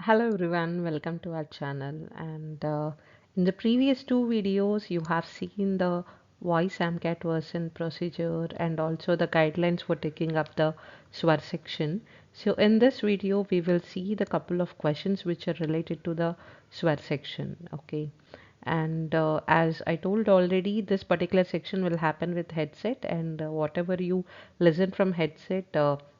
Hello everyone, welcome to our channel. And in the previous two videos, you have seen the voice AMCAT version procedure and also the guidelines for taking up the SWAR section. So in this video, we will see the couple of questions which are related to the SWAR section. Okay. And as I told already, this particular section will happen with headset, and whatever you listen from headset,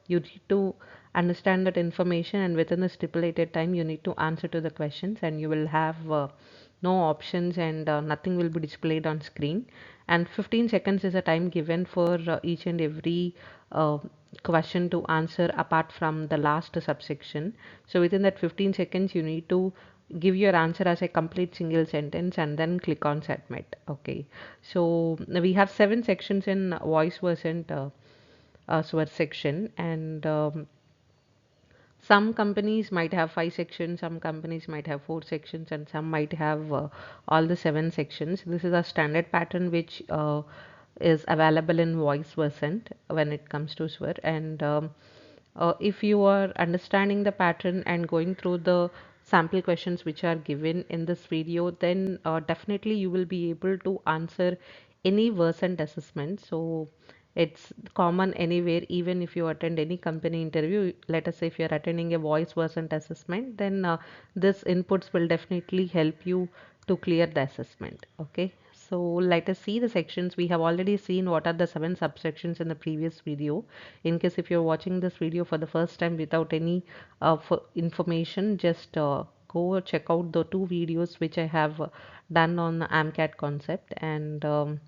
you need to understand that information, and within the stipulated time you need to answer to the questions, and you will have no options, and nothing will be displayed on screen. And 15 seconds is a time given for each and every uh, question to answer apart from the last subsection. So within that 15 seconds you need to give your answer as a complete single sentence and then click on submit. Okay, so we have 7 sections in voice version SWAR section, and some companies might have 5 sections, some companies might have 4 sections, and some might have all the 7 sections. This is a standard pattern which is available in voice version when it comes to SWAR. And if you are understanding the pattern and going through the sample questions which are given in this video, then definitely you will be able to answer any Versant assessment. So it's common anywhere, even if you attend any company interview. Let us say if you're attending a voice Versant assessment, then this inputs will definitely help you to clear the assessment. Okay, so let us see the sections. We have already seen what are the 7 subsections in the previous video. In case if you're watching this video for the first time without any information, just go check out the two videos which I have done on the AMCAT concept. And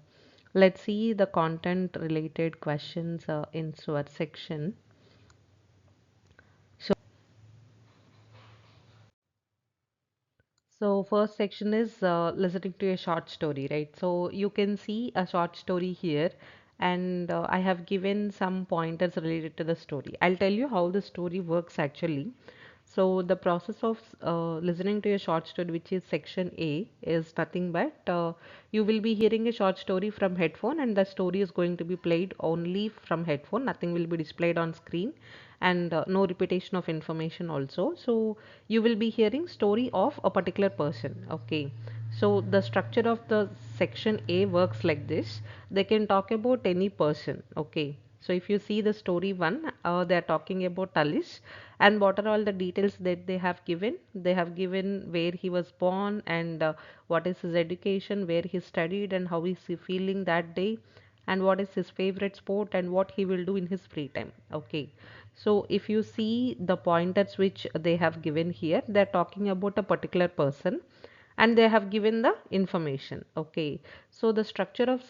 let's see the content related questions in SWAR section. So first section is listening to a short story, right? So you can see a short story here, and I have given some pointers related to the story. I'll tell you how the story works actually. So the process of listening to a short story, which is section A, is nothing but you will be hearing a short story from headphone, and the story is going to be played only from headphone. Nothing will be displayed on screen, and no repetition of information also. So you will be hearing story of a particular person. Okay, so the structure of the section A works like this. They can talk about any person. Okay, so if you see the story one, they are talking about Alice, and what are all the details that they have given? They have given where he was born, and what is his education, where he studied, and how is he feeling that day, and what is his favorite sport, and what he will do in his free time. Okay, so if you see the pointers which they have given here, they're talking about a particular person, and they have given the information. Okay, so the structure of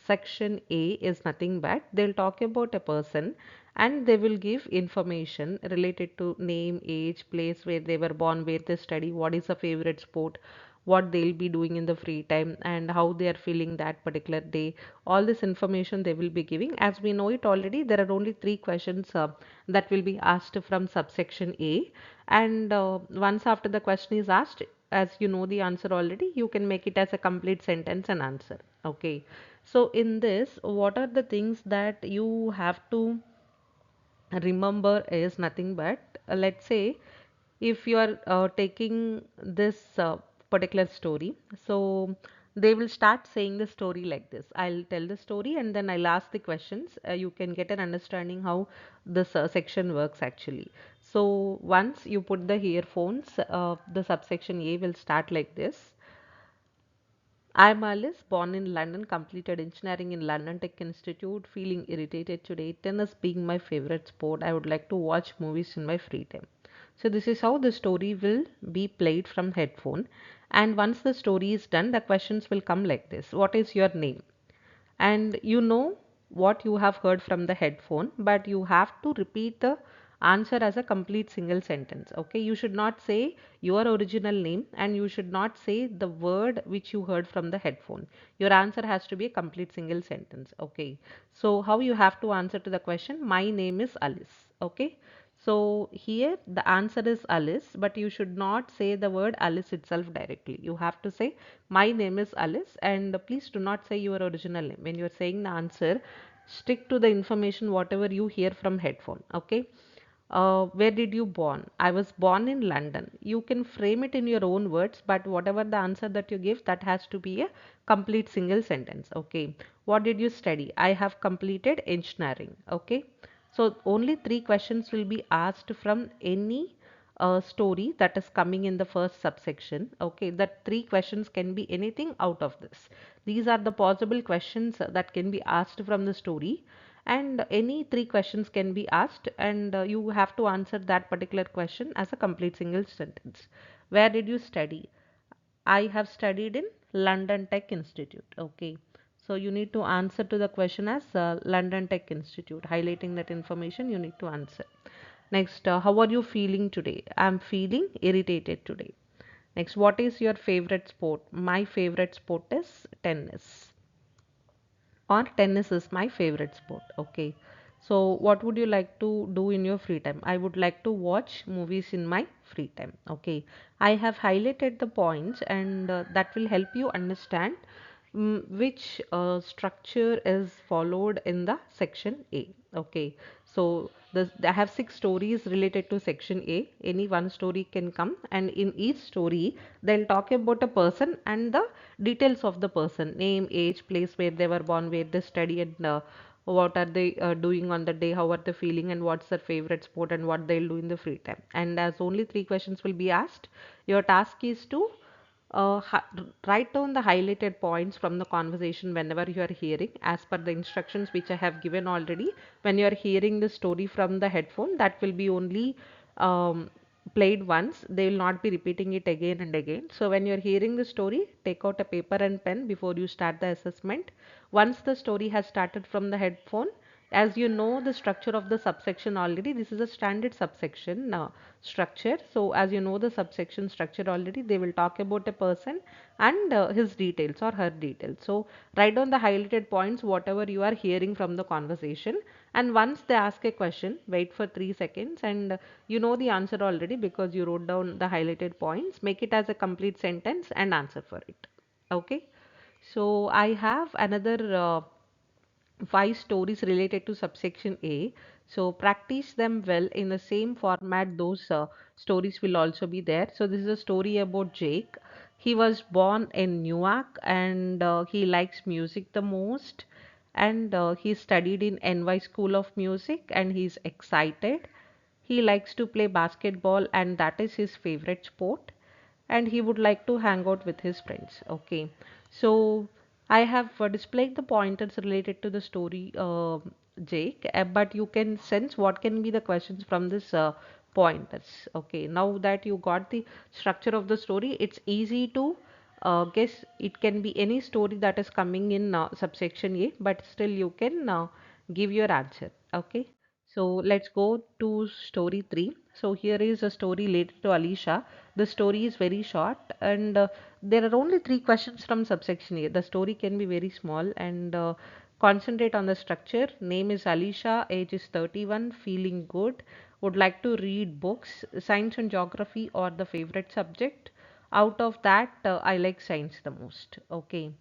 section A is nothing but they'll talk about a person, and they will give information related to name, age, place where they were born, where they study, what is a favorite sport, what they'll be doing in the free time, and how they are feeling that particular day. All this information they will be giving. As we know it already, there are only 3 questions that will be asked from subsection A, and once after the question is asked, as you know the answer already, you can make it as a complete sentence and answer. Okay, so in this, what are the things that you have to remember is nothing but let's say if you are taking this particular story, so they will start saying the story like this. I'll tell the story and then I'll ask the questions. You can get an understanding how this section works actually. So once you put the earphones, the subsection A will start like this. I'm Alice, born in London, completed engineering in London Tech Institute, feeling irritated today. Tennis being my favorite sport, I would like to watch movies in my free time. So this is how the story will be played from headphone. And once the story is done, the questions will come like this. What is your name? And you know what you have heard from the headphone, but you have to repeat the answer as a complete single sentence. Okay, you should not say your original name, and you should not say the word which you heard from the headphone. Your answer has to be a complete single sentence. Okay, so how you have to answer to the question, my name is Alice. Okay, so here the answer is Alice, but you should not say the word Alice itself directly. You have to say, my name is Alice, and please do not say your original name. When you are saying the answer, stick to the information whatever you hear from headphone. Okay. Where did you born? I was born in London. You can frame it in your own words, but whatever the answer that you give, that has to be a complete single sentence. Okay. What did you study? I have completed engineering. Okay. So only three questions will be asked from any story that is coming in the first subsection. Okay, that three questions can be anything out of this. These are the possible questions that can be asked from the story, and any three questions can be asked, and you have to answer that particular question as a complete single sentence. Where did you study? I have studied in London Tech Institute. Okay. So you need to answer to the question as London Tech Institute, highlighting that information you need to answer. Next, how are you feeling today? I'm feeling irritated today. Next, what is your favorite sport? My favorite sport is tennis, or tennis is my favorite sport. Okay. So what would you like to do in your free time? I would like to watch movies in my free time. Okay. I have highlighted the points, and that will help you understand which structure is followed in the section A. Okay. So I have six stories related to section A. Any one story can come, and in each story they'll talk about a person and the details of the person: name, age, place where they were born, where they study, and what are they doing on the day, how are they feeling, and what's their favorite sport, and what they'll do in the free time. And as only three questions will be asked, your task is to write down the highlighted points from the conversation whenever you are hearing, as per the instructions which I have given already. When you are hearing the story from the headphone, that will be only played once. They will not be repeating it again and again. So when you are hearing the story, take out a paper and pen before you start the assessment. Once the story has started from the headphone, as you know the structure of the subsection already, this is a standard subsection structure. So as you know the subsection structure already, they will talk about a person and his details or her details. So write down the highlighted points whatever you are hearing from the conversation, and once they ask a question, wait for 3 seconds, and you know the answer already because you wrote down the highlighted points. Make it as a complete sentence and answer for it. Okay. So I have another five stories related to subsection A. So practice them well in the same format. Those stories will also be there. So this is a story about Jake. He was born in Newark, and he likes music the most. And he studied in NY School of Music, and he's excited. He likes to play basketball, and that is his favorite sport, and he would like to hang out with his friends. Okay, so I have displayed the pointers related to the story, Jake, but you can sense what can be the questions from this pointers. Okay, now that you got the structure of the story, it's easy to guess. It can be any story that is coming in subsection A, but still you can give your answer. Okay. So let's go to story 3. So here is a story related to Alicia. The story is very short, and there are only three questions from subsection A. The story can be very small, and concentrate on the structure. Name is Alicia, age is 31, feeling good, would like to read books. Science and geography are the favorite subject. Out of that, I like science the most. Okay,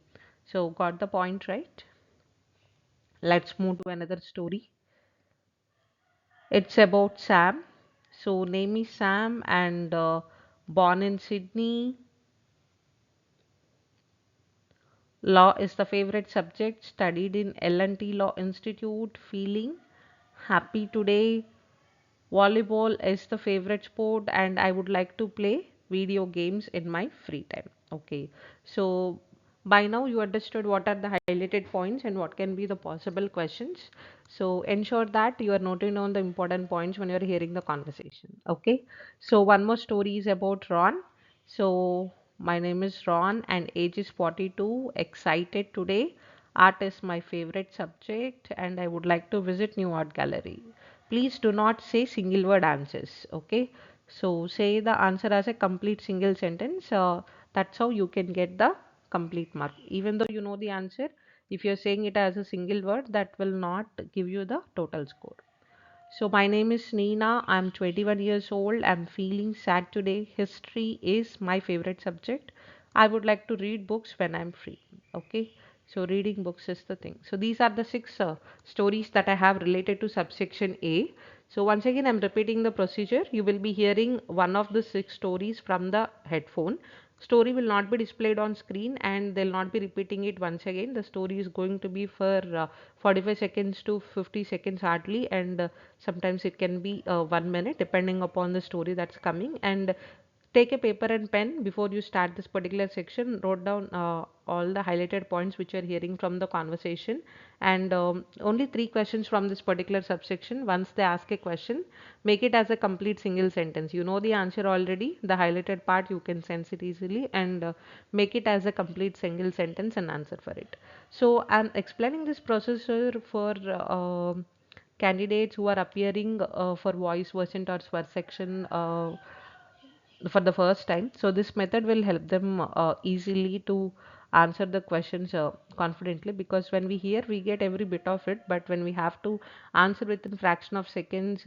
so got the point right. Let's move to another story. It's about Sam. So name is Sam, and born in Sydney. Law is the favorite subject. Studied in L&T Law Institute. Feeling happy today. Volleyball is the favorite sport, and I would like to play video games in my free time. Okay, so by now you understood what are the highlighted points and what can be the possible questions. So ensure that you are noting down the important points when you are hearing the conversation. Okay, so one more story is about Ron. So my name is Ron and age is 42. Excited today. Art is my favorite subject, and I would like to visit new art gallery. Please do not say single word answers. Okay, so say the answer as a complete single sentence. That's how you can get the complete mark. Even though you know the answer, if you're saying it as a single word, that will not give you the total score. So my name is Neena. I'm 21 years old. I'm feeling sad today. History is my favorite subject. I would like to read books when I'm free. Okay. So reading books is the thing. So these are the six stories that I have related to subsection A. So once again, I'm repeating the procedure. You will be hearing one of the 6 stories from the headphone. Story will not be displayed on screen and they'll not be repeating it once again. The story is going to be for 45 seconds to 50 seconds hardly, and sometimes it can be 1 minute depending upon the story that's coming. And take a paper and pen before you start this particular section. Wrote down all the highlighted points which you're hearing from the conversation, and only 3 questions from this particular subsection. Once they ask a question, make it as a complete single sentence. You know the answer already, the highlighted part you can sense it easily, and make it as a complete single sentence and answer for it. So I'm explaining this procedure for candidates who are appearing for voice version or SVAR section for the first time. So this method will help them easily to answer the questions confidently, because when we hear we get every bit of it, but when we have to answer within fraction of seconds,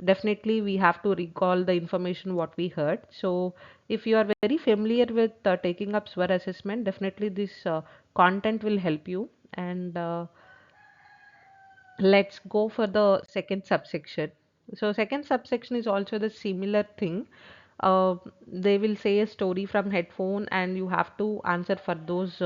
definitely we have to recall the information what we heard. So if you are very familiar with taking up SWAR assessment, definitely this content will help you. And let's go for the second subsection. So second subsection is also the similar thing. They will say a story from headphone and you have to answer for those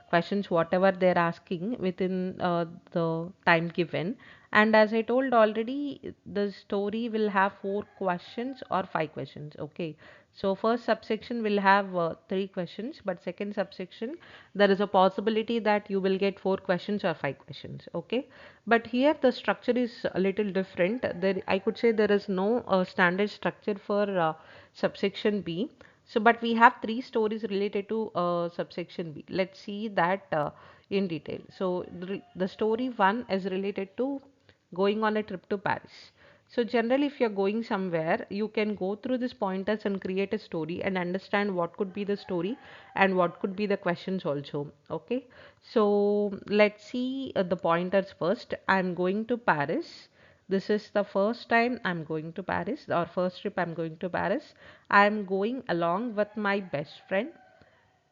questions whatever they're asking within the time given. And as I told already, the story will have 4 questions or 5 questions. Okay, so first subsection will have 3 questions, but second subsection there is a possibility that you will get 4 questions or 5 questions. Okay, but here the structure is a little different. There, I could say there is no standard structure for subsection B. So, but we have 3 stories related to subsection B. Let's see that in detail. So, the story 1 is related to going on a trip to Paris. So generally, if you're going somewhere, you can go through these pointers and create a story and understand what could be the story and what could be the questions also. Okay. So let's see the pointers first. I'm going to Paris. This is the first time I'm going to Paris, or first trip I'm going to Paris. I'm going along with my best friend.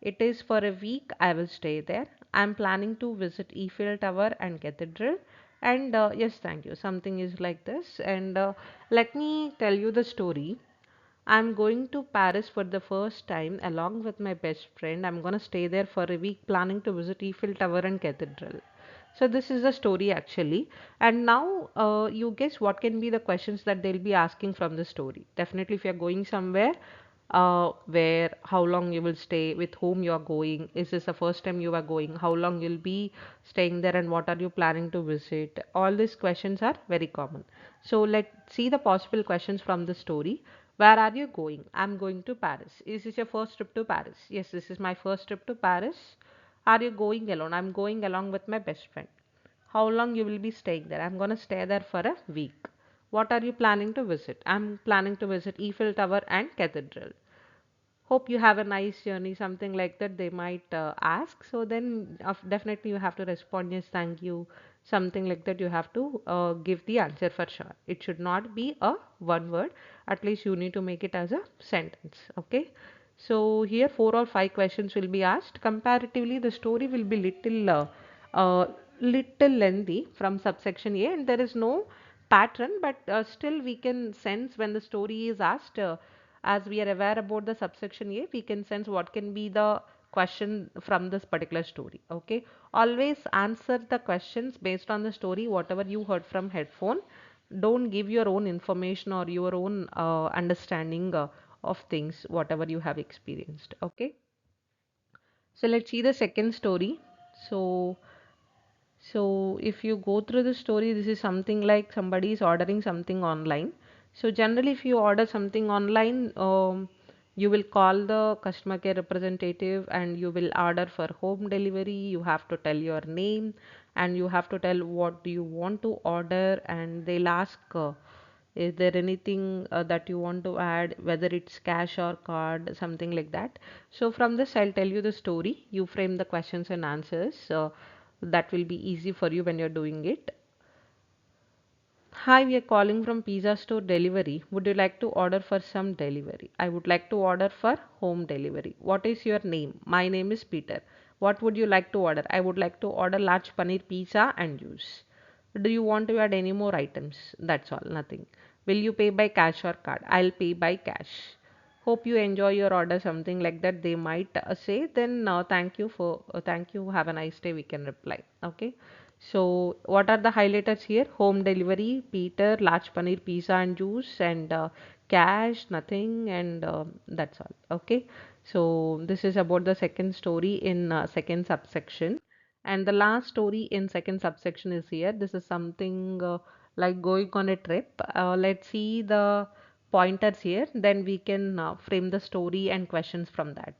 It is for a week I will stay there. I'm planning to visit Eiffel Tower and Cathedral. And yes, thank you. Something is like this. And let me tell you the story. I'm going to Paris for the first time along with my best friend. I'm going to stay there for a week, planning to visit Eiffel Tower and Cathedral. So this is the story actually. And now you guess what can be the questions that they'll be asking from the story. Definitely if you're going somewhere, where, how long you will stay, with whom you are going, is this the first time you are going, how long you'll be staying there, and what are you planning to visit. All these questions are very common. So let's see the possible questions from the story. Where are you going? I'm going to Paris. Is this your first trip to Paris? Yes, this is my first trip to Paris. Are you going alone? I'm going along with my best friend. How long you will be staying there? I'm gonna stay there for a week. What are you planning to visit? I'm planning to visit Eiffel Tower and Cathedral. Hope you have a nice journey, something like that they might ask. So then definitely you have to respond, yes, thank you, something like that. You have to give the answer for sure. It should not be a one word. At least you need to make it as a sentence. Okay, so here 4 or 5 questions will be asked. Comparatively the story will be uh, little lengthy from subsection A, and there is no pattern, but still we can sense when the story is asked, as we are aware about the subsection A, we can sense what can be the question from this particular story. Okay, always answer the questions based on the story whatever you heard from headphone. Don't give your own information or your own understanding of things whatever you have experienced. Okay, so let's see the second story. So so if you go through the story, this is something like somebody is ordering something online. So generally, if you order something online, you will call the customer care representative and you will order for home delivery. You have to tell your name and you have to tell what do you want to order, and they'll ask, is there anything that you want to add, whether it's cash or card, something like that. So from this, I'll tell you the story. You frame the questions and answers. That will be easy for you when you're doing it. Hi, we are calling from Pizza Store Delivery. Would you like to order for some delivery? I would like to order for home delivery. What is your name? My name is Peter. What would you like to order? I would like to order large paneer pizza and juice. Do you want to add any more items? That's all, nothing. Will you pay by cash or card? I'll pay by cash. Hope you enjoy your order, something like that. They might say, then thank you for, thank you, have a nice day, we can reply. Okay. So, what are the highlighters here? Home delivery, Peter, large paneer pizza and juice, and cash, nothing, and that's all. Okay. So, this is about the second story in second subsection. And the last story in second subsection is here. This is something like going on a trip. Let's see the pointers here. Then we can frame the story and questions from that.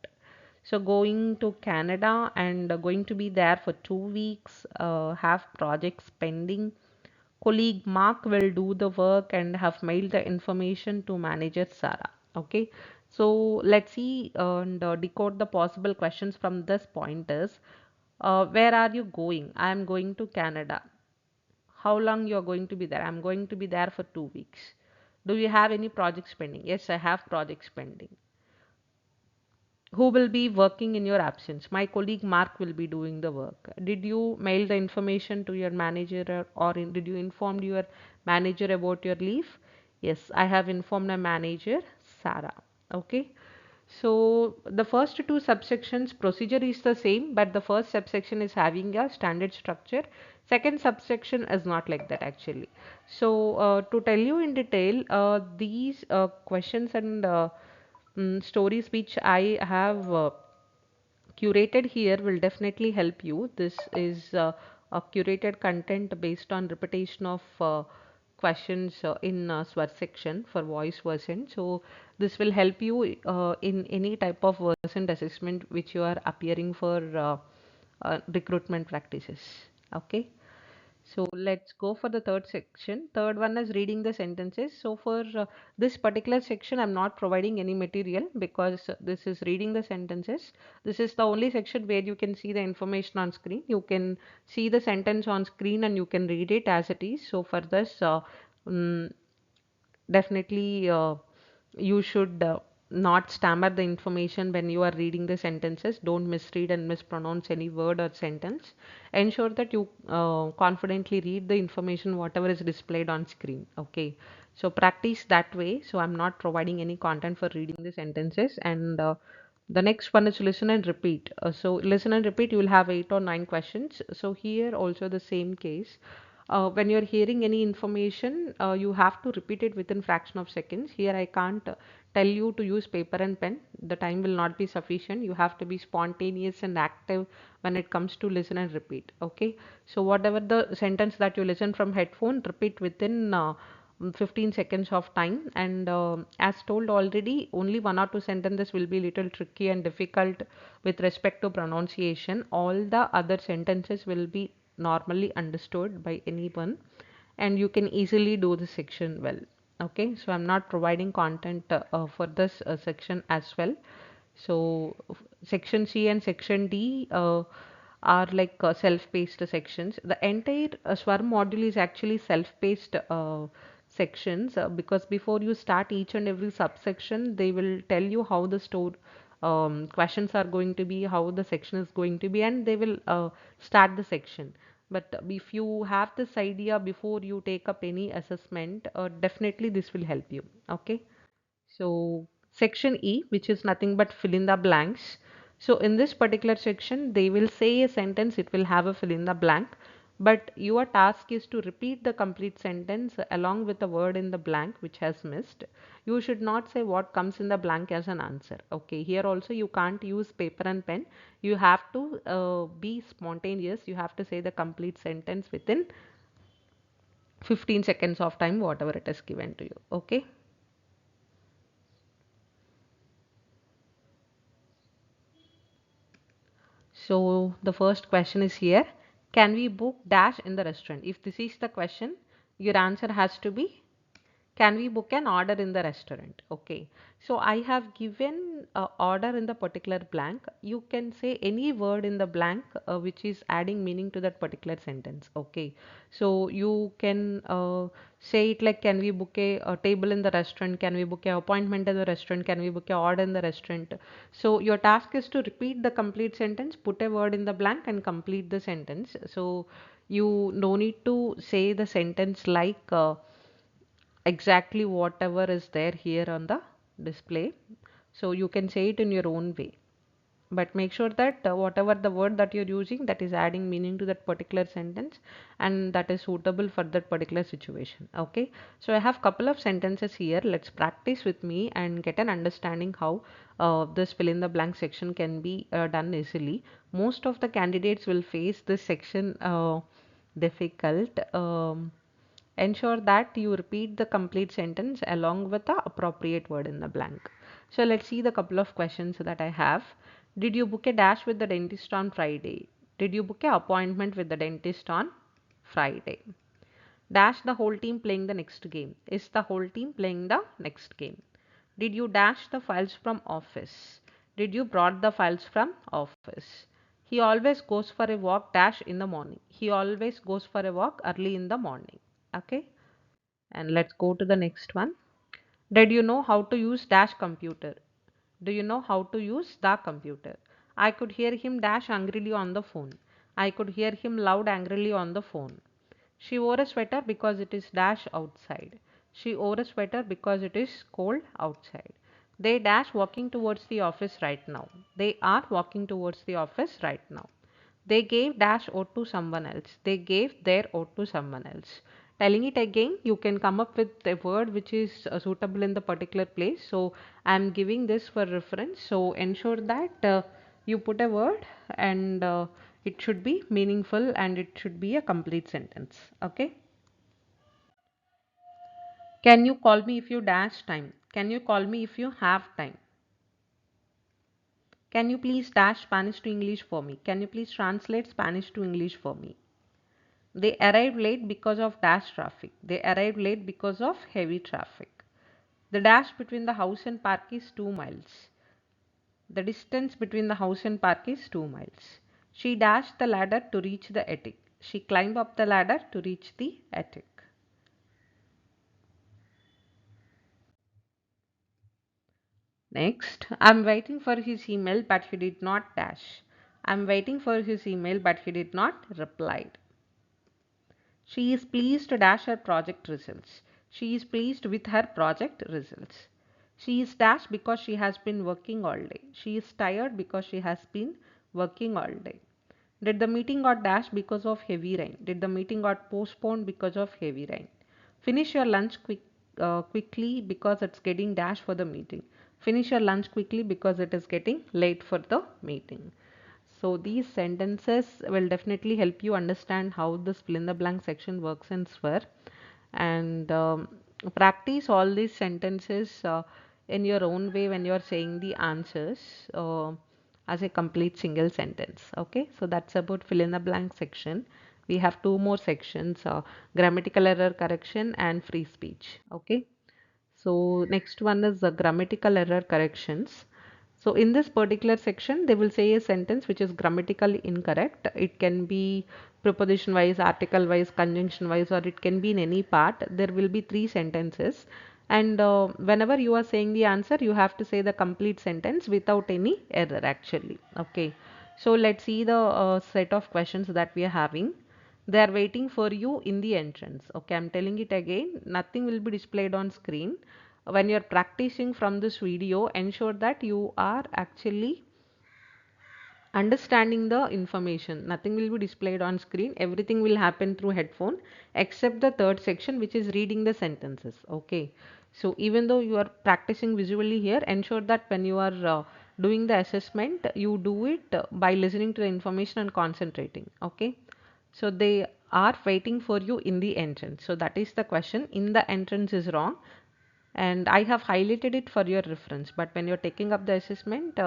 So going to Canada and going to be there for 2 weeks, have projects pending. Colleague Mark will do the work and have mailed the information to manager Sarah. Okay, so let's see and decode the possible questions from this pointers. Where are you going? I am going to Canada. How long you are going to be there? I'm going to be there for 2 weeks. Do you have any projects pending? Yes, I have projects pending. Who will be working in your absence? My colleague Mark will be doing the work. Did you mail the information to your manager, did you inform your manager about your leave? Yes, I have informed my manager, Sarah. Okay. So the first two subsections procedure is the same, but the first subsection is having a standard structure. Second subsection is not like that actually. So to tell you in detail, these questions and stories which I have curated here will definitely help you. This is a curated content based on repetition of questions in SWAR section for voice version. So this will help you in any type of version assessment which you are appearing for recruitment practices. Okay. So let's go for the third section. Third one is reading the sentences. So for this particular section, I'm not providing any material because this is reading the sentences. This is the only section where you can see the information on screen. You can see the sentence on screen and you can read it as it is. So for this, mm, definitely you should not stammer the information when you are reading the sentences. Don't misread and mispronounce any word or sentence. Ensure that you confidently read the information whatever is displayed on screen. Okay, so practice that way. So I'm not providing any content for reading the sentences. And the next one is listen and repeat. So listen and repeat, you will have 8 or 9 questions. So here also the same case. When you're hearing any information, you have to repeat it within fraction of seconds. Here I can't tell you to use paper and pen. The time will not be sufficient. You have to be spontaneous and active when it comes to listen and repeat. Okay. So whatever the sentence that you listen from headphone, repeat within 15 seconds of time. And as told already, only 1 or 2 sentences will be little tricky and difficult with respect to pronunciation. All the other sentences will be normally understood by anyone and you can easily do the section well. Okay, so I'm not providing content for this section as well. So section C and section D are like self-paced sections. The entire SWAR module is actually self-paced sections because before you start each and every subsection, they will tell you how the store questions are going to be, how the section is going to be, and they will start the section. But if you have this idea before you take up any assessment, definitely this will help you. Okay. So section E, which is nothing but fill in the blanks. So in this particular section, they will say a sentence, it will have a fill in the blank. But your task is to repeat the complete sentence along with the word in the blank which has missed. You should not say what comes in the blank as an answer. Okay, here also you can't use paper and pen. You have to be spontaneous. You have to say the complete sentence within 15 seconds of time, whatever it is given to you. Okay. So the first question is here. Can we book dash in the restaurant? If this is the question, your answer has to be can we book an order in the restaurant? Okay. So I have given order in the particular blank. You can say any word in the blank which is adding meaning to that particular sentence. Okay. So you can say it like can we book a table in the restaurant? Can we book an appointment in the restaurant? Can we book an order in the restaurant? So your task is to repeat the complete sentence, put a word in the blank and complete the sentence. So You no need to say the sentence like exactly whatever is there here on the display. So you can say it in your own way. But make sure that whatever the word that you're using, that is adding meaning to that particular sentence and that is suitable for that particular situation. Okay, so I have couple of sentences here. Let's practice with me and get an understanding how this fill in the blank section can be done easily. Most of the candidates will face this section difficult. Ensure that you repeat the complete sentence along with the appropriate word in the blank. So let's see the couple of questions that I have. Did you book a dash with the dentist on Friday? Did you book an appointment with the dentist on Friday? Dash the whole team playing the next game. Is the whole team playing the next game? Did you dash the files from office? Did you brought the files from office? He always goes for a walk dash in the morning. He always goes for a walk early in the morning. Okay. And let's go to the next one. Did you know how to use dash computer? Do you know how to use the computer? I could hear him dash angrily on the phone. I could hear him loud angrily on the phone. She wore a sweater because it is dash outside. She wore a sweater because it is cold outside. They dash walking towards the office right now. They are walking towards the office right now. They gave dash out to someone else. They gave their out to someone else. Telling it again, you can come up with a word which is suitable in the particular place. So I'm giving this for reference. So ensure that you put a word and it should be meaningful and it should be a complete sentence. Okay. Can you call me if you dash time? Can you call me if you have time? Can you please dash Spanish to English for me? Can you please translate Spanish to English for me? They arrived late because of dash traffic. They arrived late because of heavy traffic. The dash between the house and park is 2 miles. The distance between the house and park is 2 miles. She dashed the ladder to reach the attic. She climbed up the ladder to reach the attic. Next, I'm waiting for his email but he did not dash. I'm waiting for his email but he did not reply. She is pleased to dash her project results. She is pleased with her project results. She is dashed because she has been working all day. She is tired because she has been working all day. Did the meeting got dashed because of heavy rain? Did the meeting got postponed because of heavy rain? Finish your lunch quickly because it's getting dashed for the meeting. Finish your lunch quickly because it is getting late for the meeting. So these sentences will definitely help you understand how this fill in the blank section works in SVAR and practice all these sentences in your own way when you're saying the answers as a complete single sentence. Okay, so that's about fill in the blank section. We have two more sections, grammatical error correction and free speech. Okay. So next one is the grammatical error corrections. So in this particular section, they will say a sentence which is grammatically incorrect. It can be preposition wise, article wise, conjunction wise, or it can be in any part. There will be three sentences. And whenever you are saying the answer, you have to say the complete sentence without any error actually. Okay. So let's see the set of questions that we are having. They are waiting for you in the entrance. Okay, I'm telling it again. Nothing will be displayed on screen. When you're practicing from this video, ensure that you are actually understanding the information. Nothing will be displayed on screen. Everything will happen through headphone except the third section, which is reading the sentences. Okay. So even though you are practicing visually here, ensure that when you are doing the assessment, you do it by listening to the information and concentrating. Okay. So they are waiting for you in the entrance. So that is the question. In the entrance is wrong and I have highlighted it for your reference, but when you're taking up the assessment,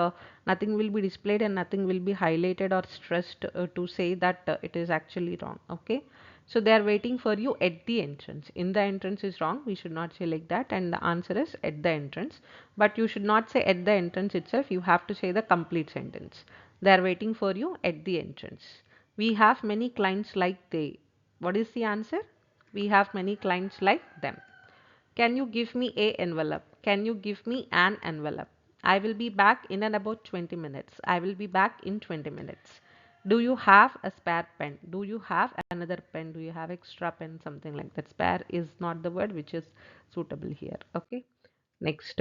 nothing will be displayed and nothing will be highlighted or stressed to say that it is actually wrong. Okay, so they are waiting for you at the entrance. In the entrance is wrong, we should not say like that, and the answer is at the entrance, but you should not say at the entrance itself, you have to say the complete sentence. They are waiting for you at the entrance. We have many clients like they. What is the answer? We have many clients like them. Can you give me a envelope? Can you give me an envelope? I will be back in and about 20 minutes. I will be back in 20 minutes. Do you have a spare pen? Do you have another pen? Do you have extra pen? Something like that. Spare is not the word which is suitable here. Okay. Next,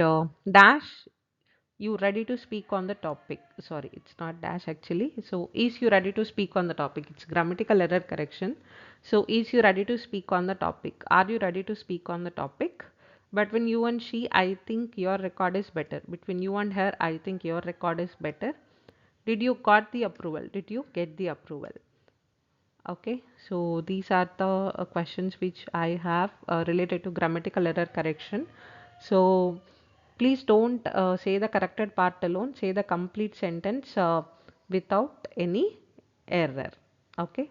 dash. You ready to speak on the topic? Sorry, it's not dash actually. So, is you ready to speak on the topic? It's grammatical error correction. So, is you ready to speak on the topic? Are you ready to speak on the topic? Between you and she, I think your record is better. Between you and her, I think your record is better. Did you got the approval? Did you get the approval? Okay, so these are the questions which I have related to grammatical error correction. So please don't say the corrected part alone, say the complete sentence without any error. Okay.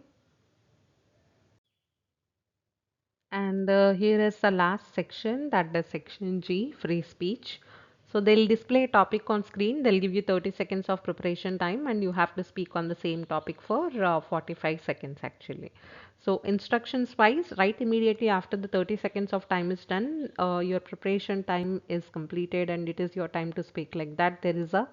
And here is the last section, that is section G, free speech. So they'll display a topic on screen. They'll give you 30 seconds of preparation time and you have to speak on the same topic for 45 seconds actually. So instructions wise, right immediately after the 30 seconds of time is done, your preparation time is completed and it is your time to speak. Like that, there is a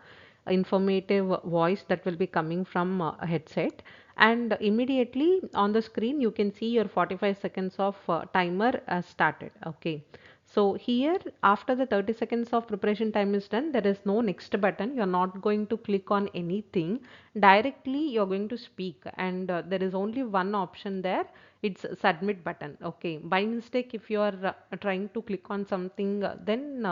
informative voice that will be coming from a headset, and immediately on the screen you can see your 45 seconds of timer started. Okay, so here after the 30 seconds of preparation time is done, there is no next button. You're not going to click on anything. Directly you're going to speak, and there is only one option there. It's submit button. Okay, by mistake if you are trying to click on something, then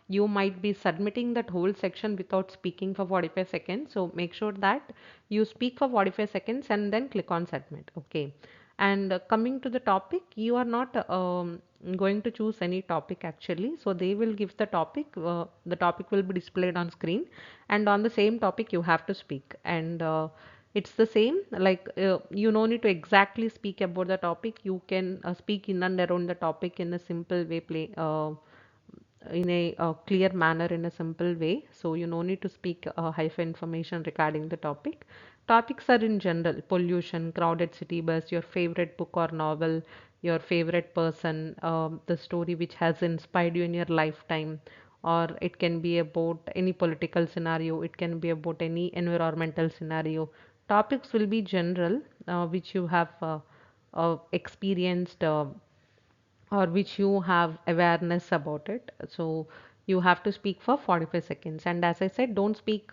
you might be submitting that whole section without speaking for 45 seconds. So make sure that you speak for 45 seconds and then click on submit. Okay, and coming to the topic, you are not going to choose any topic actually. So they will give the topic will be displayed on screen, and on the same topic you have to speak. And it's the same, like you no need to exactly speak about the topic. You can speak in and around the topic in a simple way, in a clear manner, in a simple way. So you no need to speak hyphen information regarding the topic. Topics are in general: pollution, crowded city bus, your favorite book or novel, your favorite person, the story which has inspired you in your lifetime, or it can be about any political scenario, it can be about any environmental scenario. Topics will be general, which you have experienced, or which you have awareness about it. So you have to speak for 45 seconds. And as I said, don't speak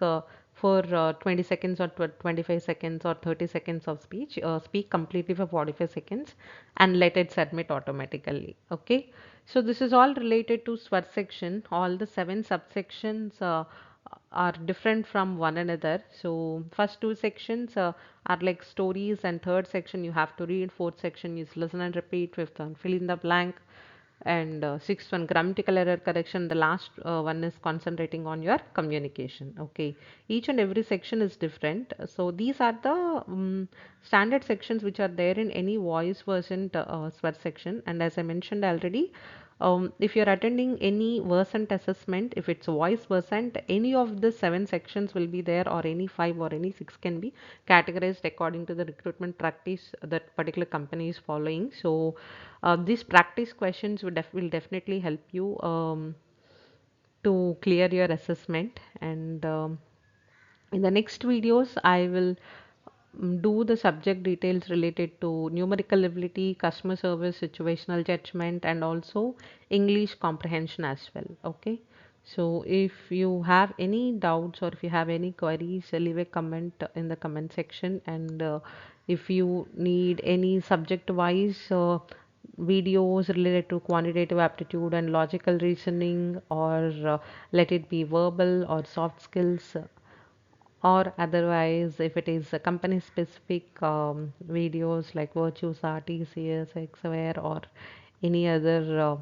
for 20 seconds or 25 seconds or 30 seconds of speech. Speak completely for 45 seconds and let it submit automatically. Okay. So this is all related to SWAR section. All the 7 subsections are different from one another. So first 2 sections are like stories, and third section you have to read, fourth section is listen and repeat, fifth one fill in the blank, and sixth one grammatical error correction. The last one is concentrating on your communication. Okay, each and every section is different. So these are the standard sections which are there in any voice Versant SWAR section. And as I mentioned already, if you're attending any Versant assessment, if it's Voice Versant, any of the 7 sections will be there, or any 5 or any 6 can be categorized according to the recruitment practice that particular company is following. So these practice questions will definitely help you to clear your assessment. And in the next videos, I will do the subject details related to numerical ability, customer service, situational judgment, and also English comprehension as well. Okay. So if you have any doubts or if you have any queries, leave a comment in the comment section. And if you need any subject wise videos related to quantitative aptitude and logical reasoning, or let it be verbal or soft skills, or otherwise if it is a company specific videos like virtues RTCS XWare, or any other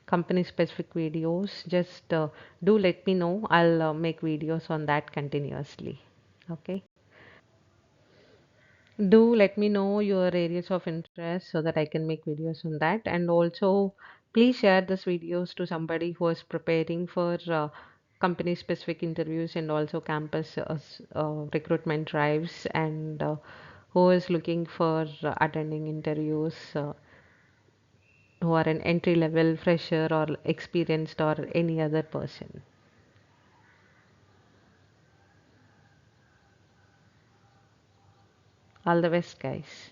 company specific videos, just do let me know. I'll make videos on that continuously. Okay, do let me know your areas of interest so that I can make videos on that. And also please share this videos to somebody who is preparing for company specific interviews and also campus recruitment drives, and who is looking for attending interviews, who are an entry level fresher or experienced or any other person. All the best, guys.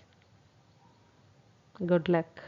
Good luck.